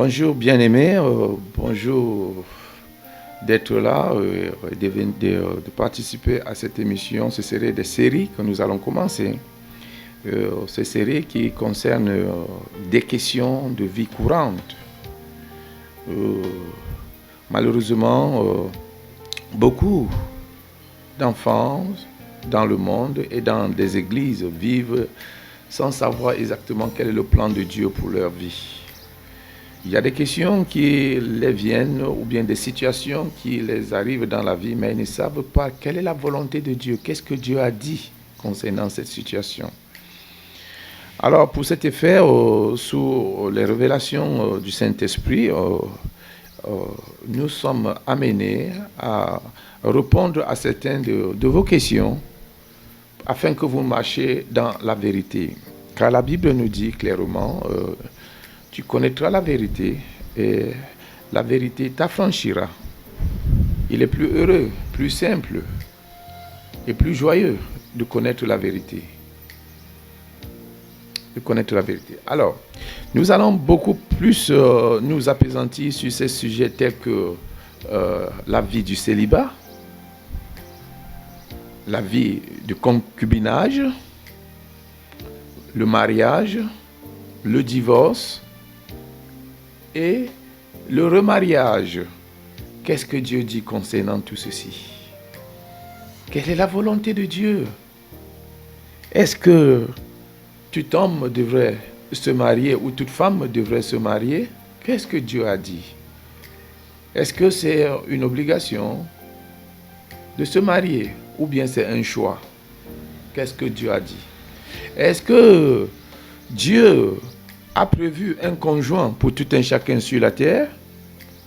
Bonjour bien-aimés, bonjour d'être là et de participer à cette émission. Ce serait des séries que nous allons commencer. Ces séries qui concernent des questions de vie courante. Malheureusement, beaucoup d'enfants dans le monde et dans des églises vivent sans savoir exactement quel est le plan de Dieu pour leur vie. Il y a des questions qui les viennent ou bien des situations qui les arrivent dans la vie, mais ils ne savent pas quelle est la volonté de Dieu, qu'est-ce que Dieu a dit concernant cette situation. Alors, pour cet effet, sous les révélations du Saint-Esprit, nous sommes amenés à répondre à certaines de vos questions afin que vous marchiez dans la vérité. Car la Bible nous dit clairement, tu connaîtras la vérité et la vérité t'affranchira. Il est plus heureux, plus simple et plus joyeux de connaître la vérité. De connaître la vérité. Alors, nous allons beaucoup plus nous appesantir sur ces sujets tels que la vie du célibat, la vie du concubinage, le mariage, le divorce et le remariage. Qu'est-ce que Dieu dit concernant tout ceci? Quelle est la volonté de Dieu? Est-ce que tout homme devrait se marier ou toute femme devrait se marier? Qu'est-ce que Dieu a dit? Est-ce que c'est une obligation de se marier ou bien c'est un choix? Qu'est-ce que Dieu a dit? Est-ce que Dieu a prévu un conjoint pour tout un chacun sur la terre?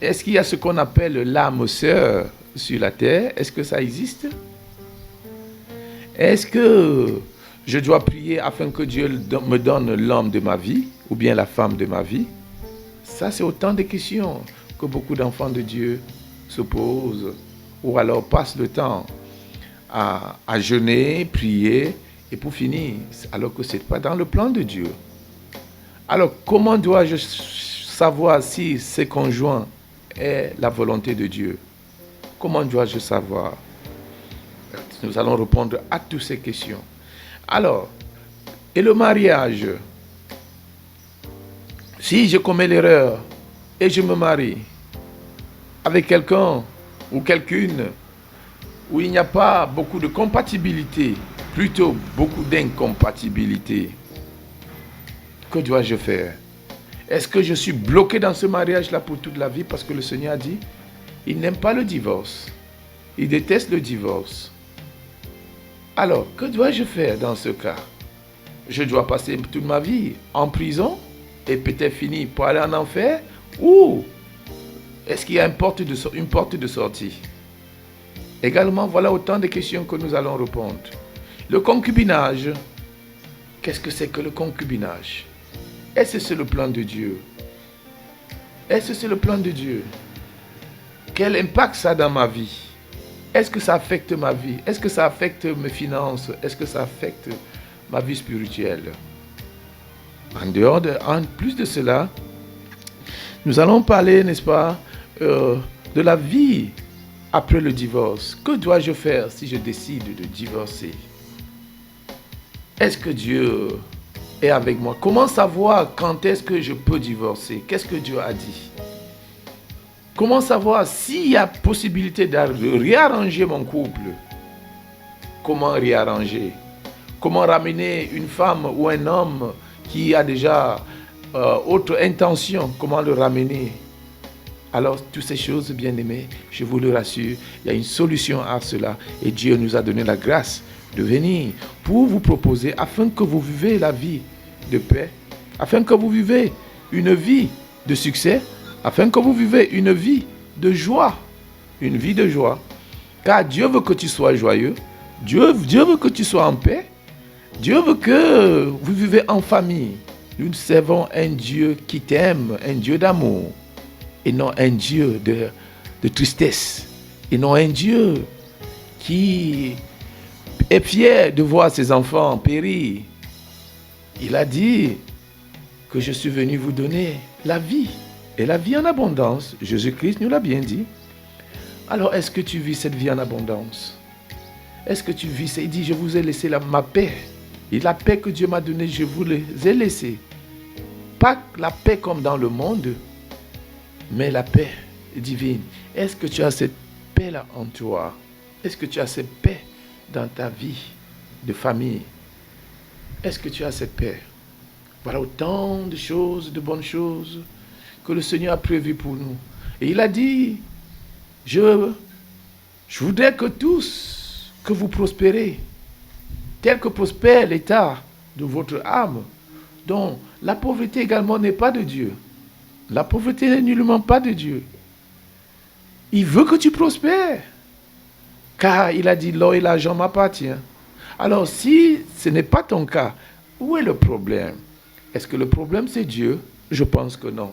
Est-ce qu'il y a ce qu'on appelle l'âme sœur sur la terre? Est-ce que ça existe? Est-ce que je dois prier afin que Dieu me donne l'homme de ma vie ou bien la femme de ma vie? Ça, c'est autant de questions que beaucoup d'enfants de Dieu se posent ou alors passent le temps à jeûner, prier et pour finir, alors que ce n'est pas dans le plan de Dieu. Alors, comment dois-je savoir si ce conjoint est la volonté de Dieu? Comment dois-je savoir? Nous allons répondre à toutes ces questions. Alors, et le mariage? Si je commets l'erreur et je me marie avec quelqu'un ou quelqu'une où il n'y a pas beaucoup de compatibilité, plutôt beaucoup d'incompatibilité, que dois-je faire? Est-ce que je suis bloqué dans ce mariage-là pour toute la vie parce que le Seigneur a dit, il n'aime pas le divorce. Il déteste le divorce. Alors, que dois-je faire dans ce cas? Je dois passer toute ma vie en prison et peut-être finir pour aller en enfer? Ou est-ce qu'il y a une porte de sortie? Également, voilà autant de questions que nous allons répondre. Le concubinage. Qu'est-ce que c'est que le concubinage? Est-ce que c'est le plan de Dieu? Est-ce que c'est le plan de Dieu? Quel impact ça a dans ma vie? Est-ce que ça affecte ma vie? Est-ce que ça affecte mes finances? Est-ce que ça affecte ma vie spirituelle? En plus de cela, nous allons parler, n'est-ce pas, de la vie après le divorce. Que dois-je faire si je décide de divorcer? Est-ce que Dieu est avec moi? Comment savoir quand est-ce que je peux divorcer? Qu'est-ce que Dieu a dit? Comment savoir s'il y a possibilité de réarranger mon couple? Comment réarranger? Comment ramener une femme ou un homme qui a déjà autre intention? Comment le ramener? Alors, toutes ces choses, bien aimés, je vous le rassure, il y a une solution à cela. Et Dieu nous a donné la grâce de venir pour vous proposer, afin que vous vivez la vie de paix, afin que vous vivez une vie de succès, afin que vous vivez une vie de joie, une vie de joie. Car Dieu veut que tu sois joyeux, Dieu veut que tu sois en paix, Dieu veut que vous vivez en famille. Nous servons un Dieu qui t'aime, un Dieu d'amour, et non un Dieu de tristesse, et non un Dieu qui est fier de voir ses enfants périr. Il a dit que je suis venu vous donner la vie Et la vie en abondance, Jésus-Christ nous l'a bien dit. Alors, est-ce que tu vis cette vie en abondance? Est-ce que tu vis ça? Il dit, je vous ai laissé ma paix. Et la paix que Dieu m'a donnée, je vous les ai laissée. Pas la paix comme dans le monde, mais la paix divine. Est-ce que tu as cette paix-là en toi? Est-ce que tu as cette paix dans ta vie de famille? Est-ce que tu as cette paix? Voilà autant de choses, de bonnes choses que le Seigneur a prévues pour nous. Et il a dit, je voudrais que tous, que vous prospérez, tel que prospère l'état de votre âme. Donc, la pauvreté également n'est pas de Dieu. La pauvreté n'est nullement pas de Dieu. Il veut que tu prospères. Car il a dit, l'or et l'argent m'appartiennent. Alors, si ce n'est pas ton cas, où est le problème? Est-ce que le problème, c'est Dieu? Je pense que non.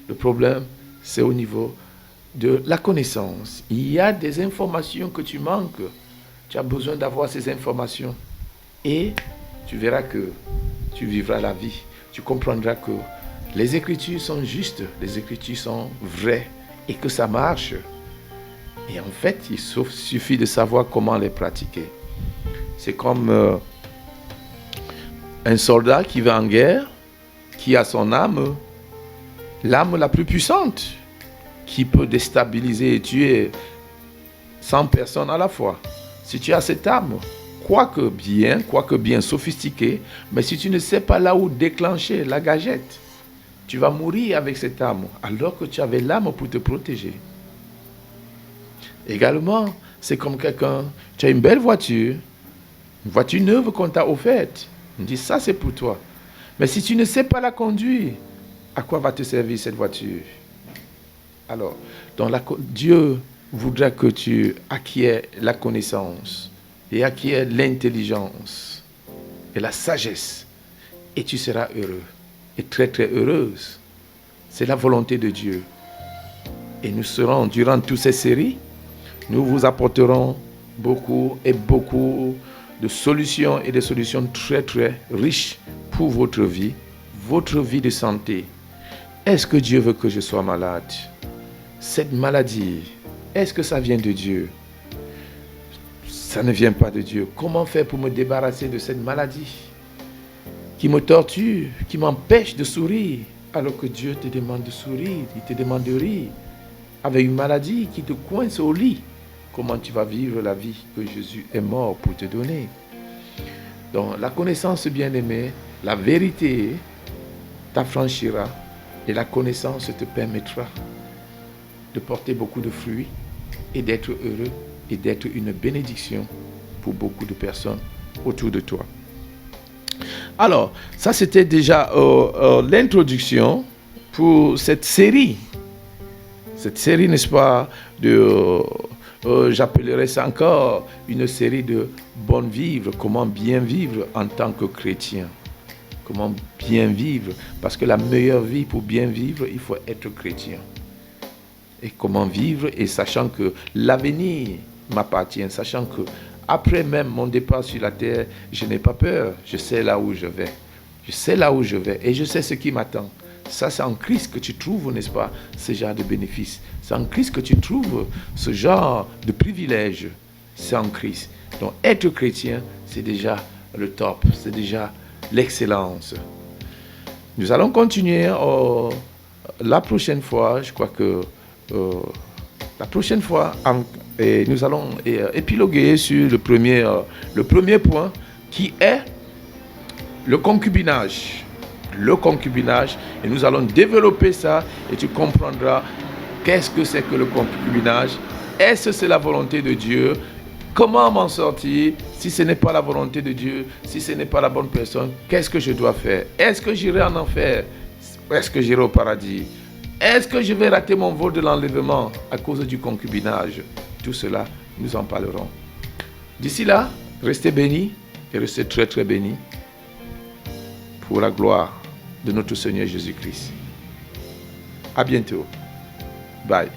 Le problème, c'est au niveau de la connaissance. Il y a des informations que tu manques. Tu as besoin d'avoir ces informations. Et tu verras que tu vivras la vie. Tu comprendras que les Écritures sont justes, les Écritures sont vraies et que ça marche. Et en fait, il suffit de savoir comment les pratiquer. C'est comme un soldat qui va en guerre, qui a son âme, l'âme la plus puissante, qui peut déstabiliser et tuer 100 personnes à la fois. Si tu as cette âme, quoique bien sophistiquée, mais si tu ne sais pas là où déclencher la gâchette, tu vas mourir avec cette âme, alors que tu avais l'âme pour te protéger. Également, c'est comme quelqu'un, tu as une belle voiture, une voiture neuve qu'on t'a offerte. On dit, ça c'est pour toi. Mais si tu ne sais pas la conduire, à quoi va te servir cette voiture? Alors, Dieu voudra que tu acquiers la connaissance et acquiers l'intelligence et la sagesse. Et tu seras heureux et très très heureuse. C'est la volonté de Dieu. Et nous serons, durant toutes ces séries, nous vous apporterons beaucoup de solutions et des solutions très très riches pour votre vie de santé. Est-ce que Dieu veut que je sois malade? Cette maladie, est-ce que ça vient de Dieu? Ça ne vient pas de Dieu. Comment faire pour me débarrasser de cette maladie qui me torture, qui m'empêche de sourire, alors que Dieu te demande de sourire, il te demande de rire. Avec une maladie qui te coince au lit, comment tu vas vivre la vie que Jésus est mort pour te donner? Donc la connaissance, bien-aimé, la vérité t'affranchira et la connaissance te permettra de porter beaucoup de fruits et d'être heureux et d'être une bénédiction pour beaucoup de personnes autour de toi. Alors, ça c'était déjà l'introduction pour cette série. Cette série, n'est-ce pas, j'appellerais ça encore une série de bon vivre, comment bien vivre en tant que chrétien. Comment bien vivre, parce que la meilleure vie pour bien vivre, il faut être chrétien. Et comment vivre, et sachant que l'avenir m'appartient, sachant que après même mon départ sur la terre, je n'ai pas peur, je sais là où je vais. Je sais là où je vais et je sais ce qui m'attend. Ça, c'est en Christ que tu trouves, n'est-ce pas, ce genre de bénéfices. C'est en Christ que tu trouves ce genre de privilèges. C'est en Christ. Donc, être chrétien, c'est déjà le top, c'est déjà l'excellence. Nous allons continuer la prochaine fois, je crois que la prochaine fois, nous allons épiloguer sur le premier point qui est le concubinage. Le concubinage, et nous allons développer ça et tu comprendras qu'est-ce que c'est que le concubinage. Est-ce que c'est la volonté de Dieu? Comment m'en sortir si ce n'est pas la volonté de Dieu, si ce n'est pas la bonne personne? Qu'est-ce que je dois faire? Est-ce que j'irai en enfer? Est-ce que j'irai au paradis? Est-ce que je vais rater mon vol de l'enlèvement à cause du concubinage? Tout cela, nous en parlerons. D'ici là, restez bénis et restez très très bénis pour la gloire de notre Seigneur Jésus-Christ. À bientôt. Bye.